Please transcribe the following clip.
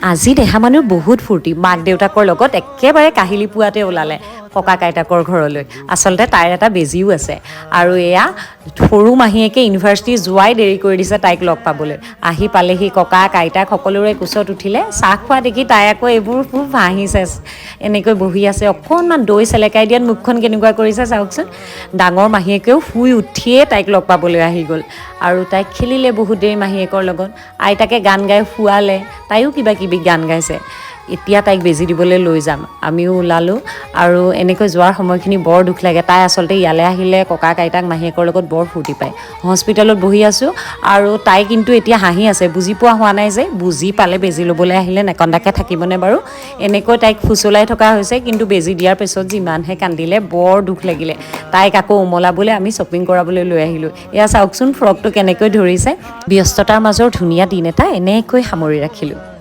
আজি দেহা মানুহ বহুত ফূৰ্তি মাক দেউতাকৰ লগত একেবাৰে কাহিলি পুৱাতে ওলালে ককা আইতাকৰ ঘৰলৈ আচলতে তাইৰ এটা বেজিও আছে আৰু এয়া সৰু মাহীয়েকে ইউনিভাৰ্চিটি যোৱাই দেৰি কৰি দিছে তাইক লগ পাবলৈ আহি পালেহি ককা আইতাক সকলোৰে কোচত উঠিলে চাহ খোৱা দেখি তাই আকৌ এইবোৰ খুব হাঁহিছে এনেকৈ বহি আছে অকণমান দৈ চেলেকাই দিয়াত মুখখন কেনেকুৱা কৰিছে চাওকচোন ডাঙৰ মাহীয়েকেও শুই উঠিয়ে তাইক লগ পাবলৈ আহি গ'ল আৰু তাইক খেলিলে বহুত দেৰি মাহীয়েকৰ লগত আইতাকে গান গাই শুৱালে তাইও কিবা কিবি গান গাইছে এতিয়া তাইক বেজি দিবলৈ লৈ যাম আমিও ওলালোঁ আৰু এনেকৈ যোৱাৰ সময়খিনি বৰ দুখ লাগে তাই আচলতে ইয়ালৈ আহিলে ককা আইতাক মাহীয়েকৰ লগত বৰ ফূৰ্তি পায় হস্পিটেলত বহি আছোঁ আৰু তাই কিন্তু এতিয়া হাঁহি আছে বুজি পোৱা হোৱা নাই যে বুজি পালে বেজি ল'বলৈ আহিলে নেকন্দাকৈ থাকিবনে বাৰু এনেকৈ তাইক ফুচলাই থকা হৈছে কিন্তু বেজি দিয়াৰ পিছত যিমানহে কান্দিলে বৰ দুখ লাগিলে তাইক আকৌ উমলাবলৈ আমি শ্বপিং কৰাবলৈ লৈ আহিলোঁ এয়া চাওকচোন ফ্ৰকটো কেনেকৈ ধৰিছে ব্যস্ততাৰ মাজৰ ধুনীয়া দিন এটা এনেকৈ সামৰি ৰাখিলোঁ